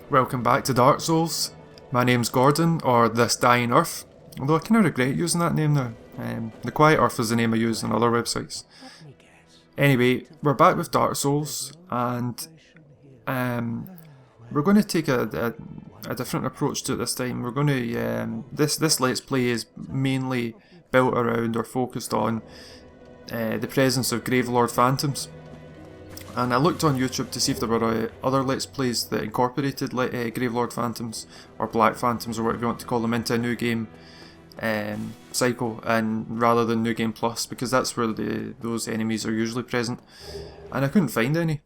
Welcome back to Dark Souls. My name's Gordon, or This Dying Earth, although I kind of regret using that name now. The Quiet Earth is the name I use on other websites. Anyway, we're back with Dark Souls, and we're going to take a different approach to it this time. We're going to this Let's Play is mainly built around or focused on the presence of Gravelord Phantoms. And I looked on YouTube to see if there were other Let's Plays that incorporated Gravelord Phantoms, or Black Phantoms, or whatever you want to call them, into a new game cycle, and rather than New Game Plus, because that's where those enemies are usually present. And I couldn't find any.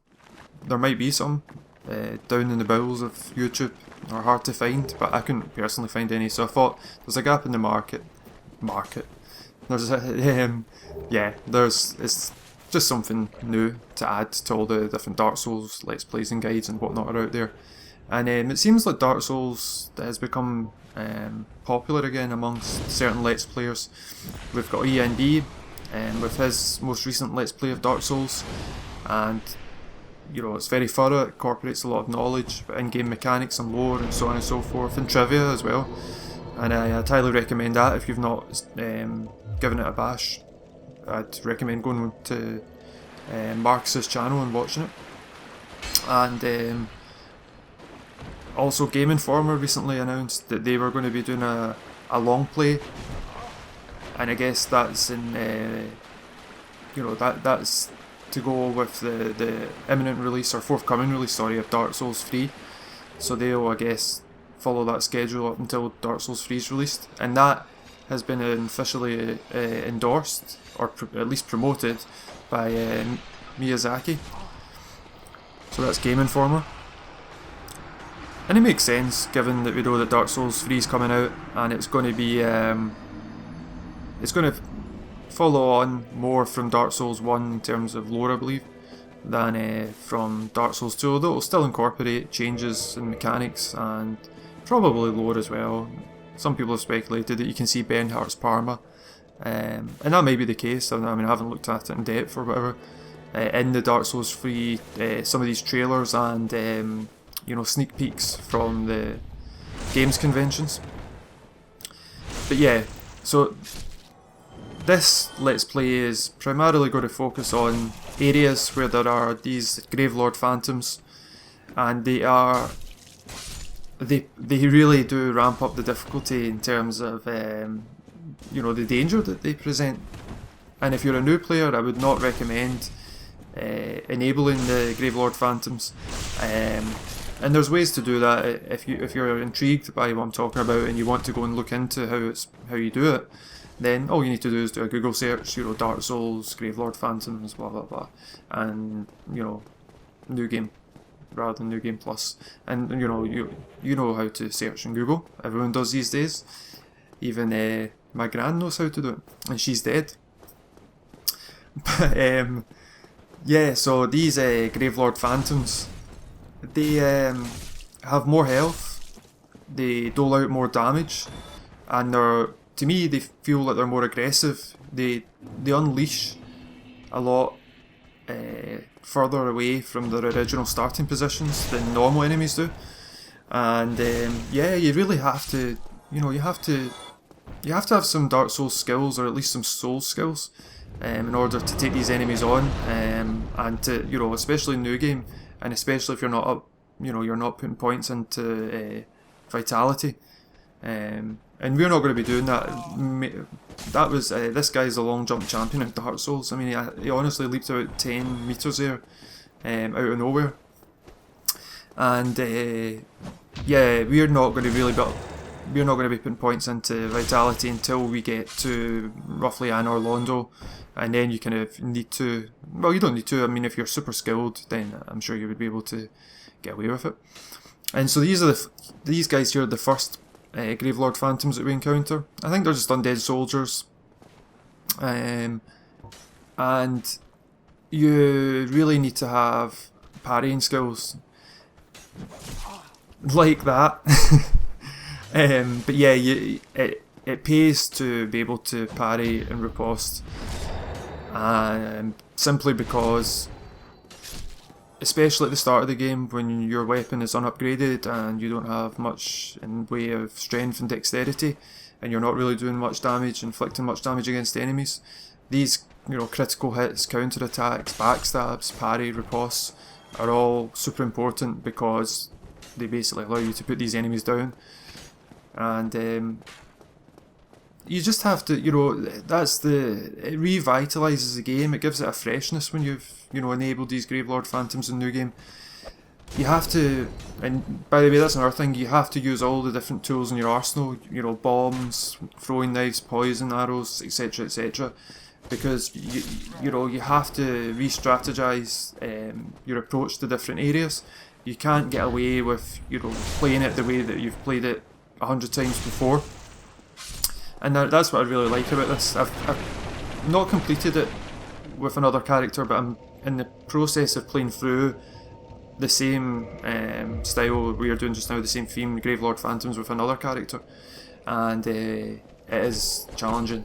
There might be some down in the bowels of YouTube, or hard to find, but I couldn't personally find any, so I thought there's a gap in the market. There's it's just something new to add to all the different Dark Souls Let's Plays and guides and whatnot are out there. And it seems like Dark Souls has become popular again amongst certain Let's Players. We've got ENB with his most recent Let's Play of Dark Souls, and you know, it's very thorough, it incorporates a lot of knowledge, in-game mechanics and lore and so on and so forth, and trivia as well. And I'd highly recommend that if you've not given it a bash. I'd recommend going to Marcus's channel and watching it. And also Game Informer recently announced that they were going to be doing a long play, and I guess that's in that's to go with the imminent release, or forthcoming release, of Dark Souls 3. So they'll, I guess, follow that schedule up until Dark Souls 3 is released, and that has been officially endorsed, or at least promoted, by Miyazaki. So that's Game Informer. And it makes sense, given that we know that Dark Souls 3 is coming out, and it's going to be it's going to follow on more from Dark Souls 1 in terms of lore, I believe, than from Dark Souls 2, although it'll still incorporate changes in mechanics and probably lore as well. Some people have speculated that you can see Bernhardt's Parma, and that may be the case. I mean, I haven't looked at it in depth or whatever. In the Dark Souls 3, some of these trailers and sneak peeks from the games conventions. But yeah, so this Let's Play is primarily going to focus on areas where there are these Gravelord Phantoms, and they really do ramp up the difficulty in terms of the danger that they present. And if you're a new player, I would not recommend enabling the Gravelord Phantoms. And there's ways to do that. If you're intrigued by what I'm talking about and you want to go and look into how you do it, then all you need to do is do a Google search, Dark Souls, Gravelord Phantoms, blah blah blah, and new game rather than New Game Plus. And you know how to search in Google. Everyone does these days. Even my gran knows how to do it, and she's dead. But yeah, so these Gravelord Phantoms, they have more health, they dole out more damage, and to me they feel like they're more aggressive. They unleash a lot further away from their original starting positions than normal enemies do. And you really have to, you have to have some Dark Souls skills, or at least some Souls skills, in order to take these enemies on, and to, especially in New Game, and especially if you're not up, you're not putting points into vitality, and we're not going to be doing that. That was this guy's a long jump champion at Dark Souls. I mean, he honestly leaped out 10 meters there, out of nowhere, and we're not going to be putting points into vitality until we get to roughly Anor Londo, and then you kind of need to. Well, you don't need to. I mean, if you're super skilled, then I'm sure you would be able to get away with it. And so these guys here are the first Gravelord Phantoms that we encounter. I think they're just undead soldiers, and you really need to have parrying skills like that. But yeah, it pays to be able to parry and riposte, simply because especially at the start of the game when your weapon is unupgraded and you don't have much in way of strength and dexterity, and you're not really doing much damage, inflicting much damage against enemies. These, you know, critical hits, counter attacks, backstabs, parry, riposte are all super important because they basically allow you to put these enemies down. And you just have to, you know, it revitalises the game. It gives it a freshness when you've, you know, enabled these Gravelord Phantoms in New Game. You have to, and by the way, that's another thing, you have to use all the different tools in your arsenal, you know, bombs, throwing knives, poison arrows, etc, etc, because you know, you have to re-strategise your approach to different areas. You can't get away with, you know, playing it the way that you've played it 100 times before. And that's what I really like about this. I've not completed it with another character, but I'm in the process of playing through the same style we are doing just now, the same theme, Gravelord Phantoms, with another character, and it is challenging,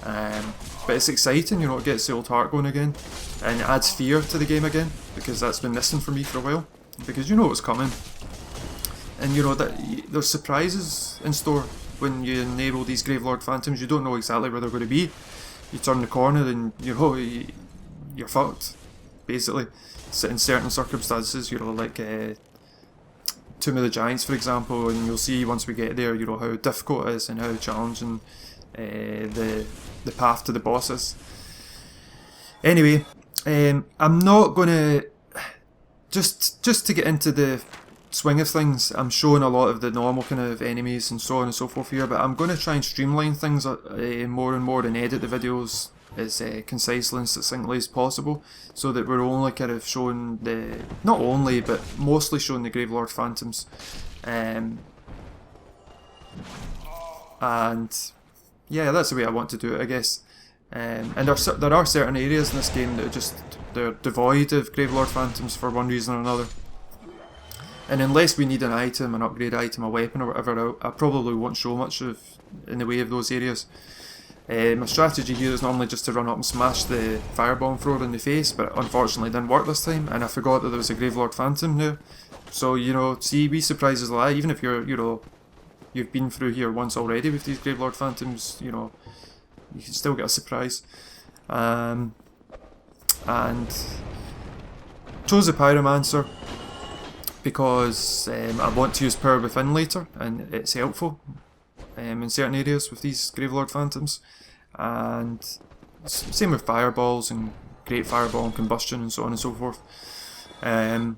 but it's exciting. You know, it gets the old heart going again, and it adds fear to the game again, because that's been missing for me for a while, because you know what's coming, and you know that there's surprises in store when you enable these Gravelord Phantoms. You don't know exactly where they're going to be. You turn the corner and, you know, you're fucked, basically. In certain circumstances, you know, like Tomb of the Giants, for example, and you'll see once we get there, you know, how difficult it is and how challenging the path to the boss is. Anyway, I'm not going to, just to get into the swing of things, I'm showing a lot of the normal kind of enemies and so on and so forth here, but I'm going to try and streamline things more and more and edit the videos as concisely and succinctly as possible, so that we're only kind of showing the, not only, but mostly showing the Gravelord Phantoms. And yeah, that's the way I want to do it, I guess. And there are certain areas in this game that they're devoid of Gravelord Phantoms for one reason or another. And unless we need an item, an upgrade item, a weapon or whatever, I probably won't show much in the way of those areas. My strategy here is normally just to run up and smash the firebomb thrower in the face, but unfortunately it didn't work this time, and I forgot that there was a Gravelord Phantom now. So, you know, see, wee surprises lie. Even if you're, you know, you've been through here once already with these Gravelord Phantoms, you know, you can still get a surprise. And chose the Pyromancer because I want to use Power Within later, and it's helpful in certain areas with these Gravelord Phantoms. And same with Fireballs and Great Fireball and Combustion and so on and so forth. You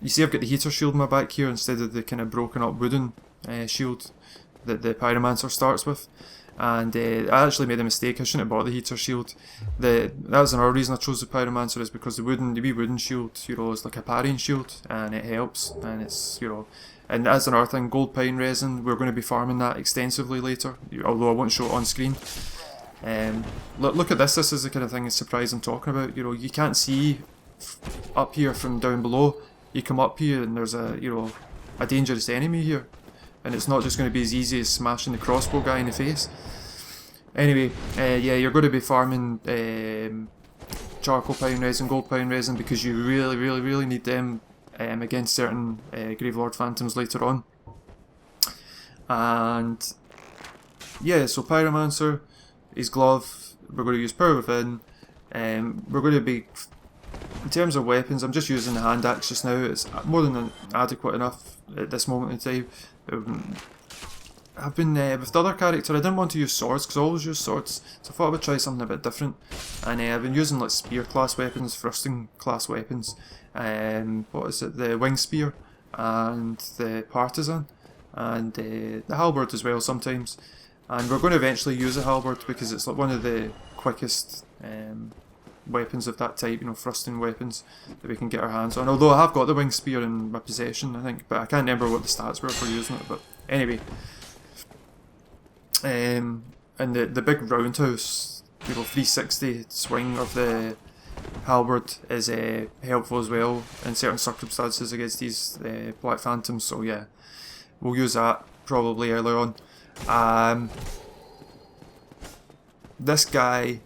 see I've got the heater shield in my back here instead of the kind of broken up wooden shield that the Pyromancer starts with. And I actually made a mistake. I shouldn't have bought the heater shield. That was another reason I chose the Pyromancer, is because the wee wooden shield, you know, is like a parrying shield, and it helps, and it's, you know, and that's another thing, gold pine resin, we're going to be farming that extensively later, although I won't show it on screen. Look at this is the kind of thing, it's surprise I'm talking about. You know, you can't see up here from down below. You come up here and there's a, you know, a dangerous enemy here. And it's not just going to be as easy as smashing the crossbow guy in the face. Anyway, yeah, you're going to be farming charcoal pine resin, gold pine resin, because you really need them against certain Gravelord Phantoms later on. And yeah, so Pyromancer, his glove, we're going to use Power Within. We're going to be, in terms of weapons, I'm just using the hand axe just now. It's more than adequate enough at this moment in time. I've been, with the other character, I didn't want to use swords because I always use swords, so I thought I would try something a bit different. And I've been using like spear class weapons, thrusting class weapons, what is it, the wing spear and the partisan, and the halberd as well sometimes. And we're going to eventually use a halberd because it's like one of the quickest weapons of that type, you know, thrusting weapons that we can get our hands on. Although I have got the wing spear in my possession, I think, but I can't remember what the stats were for using it. But anyway, and the big roundhouse, you know, 360 swing of the halberd is helpful as well in certain circumstances against these Black Phantoms. So yeah, we'll use that probably earlier on. This guy,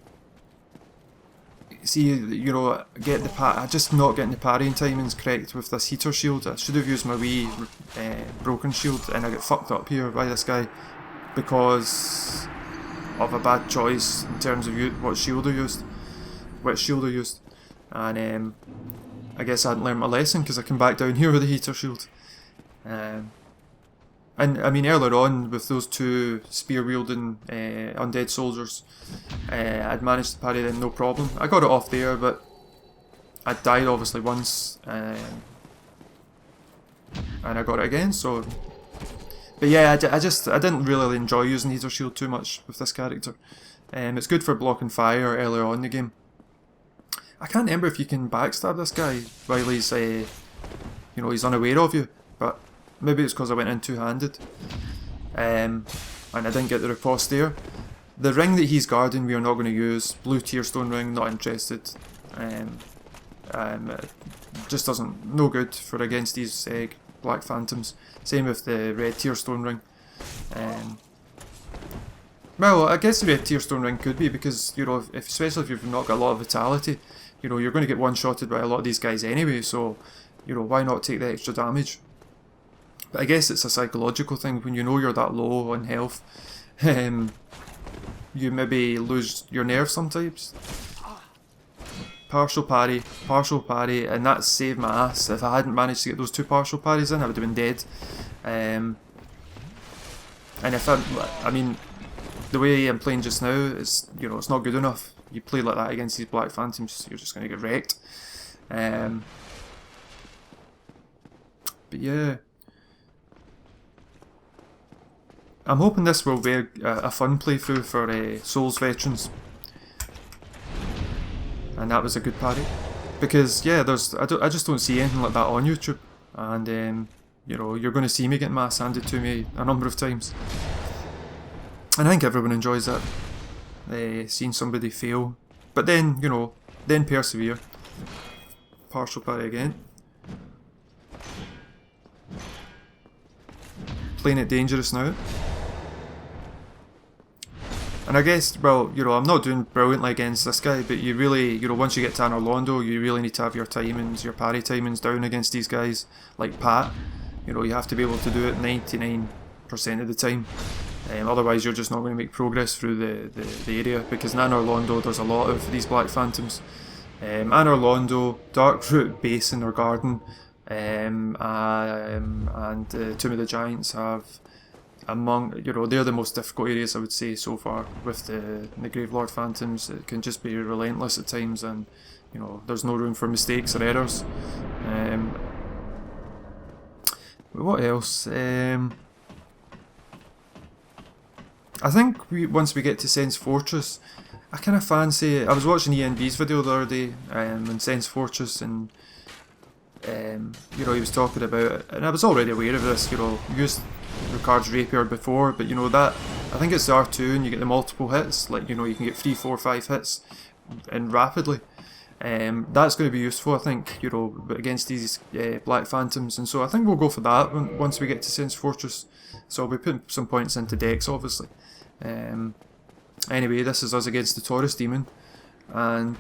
see, you know, get the just not getting the parrying timings correct with this heater shield. I should have used my wee broken shield, and I get fucked up here by this guy because of a bad choice in terms of what shield I used, and I guess I hadn't learned my lesson because I came back down here with the heater shield. And I mean, earlier on with those two spear wielding undead soldiers, I'd managed to parry them no problem. I got it off there, but I died obviously once, and I got it again. So, but yeah, I didn't really enjoy using heater shield too much with this character. It's good for blocking fire earlier on in the game. I can't remember if you can backstab this guy while he's you know, he's unaware of you, but maybe it's because I went in two-handed, and I didn't get the riposte there. The ring that he's guarding we are not going to use. Blue Tearstone ring, not interested. Just doesn't, no good for against these Black Phantoms. Same with the red Tearstone ring. Well, I guess the red Tearstone ring could be because, you know, especially if you've not got a lot of vitality, you know, you're going to get one-shotted by a lot of these guys anyway, so, you know, why not take the extra damage? But I guess it's a psychological thing. When you know you're that low on health, you maybe lose your nerve sometimes. Partial parry, and that saved my ass. If I hadn't managed to get those two partial parries in, I would have been dead. And if I mean, the way I'm playing just now, it's, you know, it's not good enough. You play like that against these Black Phantoms, you're just going to get wrecked. But yeah. I'm hoping this will be a fun playthrough for Souls veterans, and that was a good parry, because yeah, I just don't see anything like that on YouTube, and you know, you're going to see me get my ass handed to me a number of times, and I think everyone enjoys that, seeing somebody fail, but then, you know, then persevere. Partial parry again. Playing it dangerous now. And I guess, well, you know, I'm not doing brilliantly against this guy, but you really, you know, once you get to Orlando, you really need to have your timings, your parry timings down against these guys, like Pat. You know, you have to be able to do it 99% of the time. Otherwise, you're just not going to make progress through the area, because in Orlando, there's a lot of these Black Phantoms. Orlando, Darkroot Basin or Garden, and Tomb of the Giants have, among, you know, they're the most difficult areas, I would say, so far with the Gravelord Phantoms. It can just be relentless at times, and, you know, there's no room for mistakes or errors. What else? I think once we get to Sense Fortress, I kind of fancy. I was watching ENB's video the other day on Sense Fortress, and you know, he was talking about it, and I was already aware of this. You know, used Ricard's rapier before, but you know that, I think it's the R2, and you get the multiple hits. Like, you know, you can get 3, 4, 5 hits, and rapidly. That's going to be useful, I think, you know, against these Black Phantoms, and so I think we'll go for that once we get to Sense Fortress. So I'll be putting some points into Dex, obviously. Anyway, this is us against the Taurus Demon, and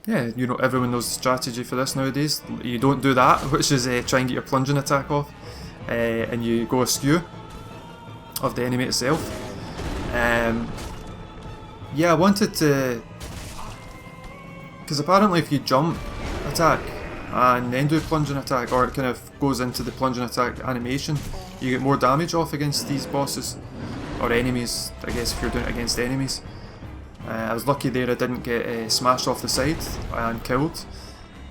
yeah, you know, everyone knows the strategy for this nowadays. You don't do that, which is try and get your plunging attack off, and you go askew of the enemy itself. Yeah, I wanted to, because apparently if you jump attack and then do a plunging attack, or it kind of goes into the plunging attack animation, you get more damage off against these bosses, or enemies, I guess, if you're doing it against enemies. I was lucky there I didn't get smashed off the side and killed.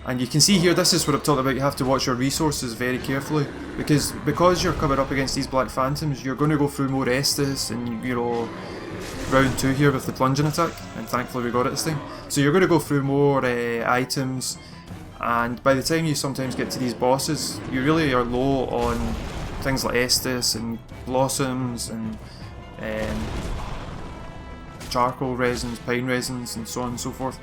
And you can see here, this is what I've talked about, you have to watch your resources very carefully, because you're coming up against these Black Phantoms, you're going to go through more Estus and, you know, round 2 here with the plunging attack, and thankfully we got it this time. So you're going to go through more items, and by the time you sometimes get to these bosses, you really are low on things like Estus and blossoms and charcoal resins, pine resins, and so on and so forth.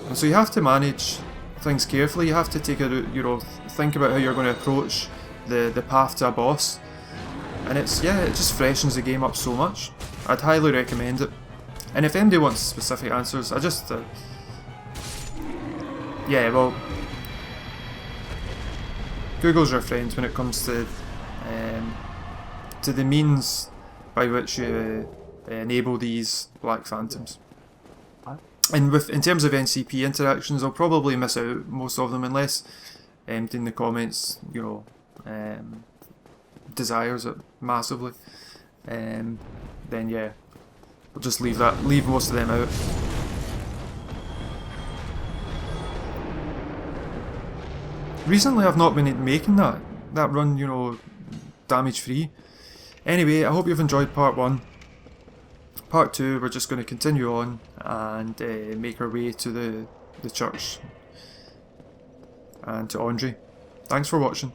And so you have to manage things carefully. You have to take a, you know, think about how you're going to approach the path to a boss, and it's, yeah, it just freshens the game up so much. I'd highly recommend it. And if anybody wants specific answers, I just... yeah, well... Google's your friend when it comes to the means by which you enable these Black Phantoms. And in terms of NCP interactions, I'll probably miss out most of them unless in the comments, you know, desires it massively. Then yeah, we'll just leave most of them out. Recently, I've not been making that run, you know, damage free. Anyway, I hope you've enjoyed part 1. Part 2, we're just going to continue on and make our way to the church and to Andre. Thanks for watching.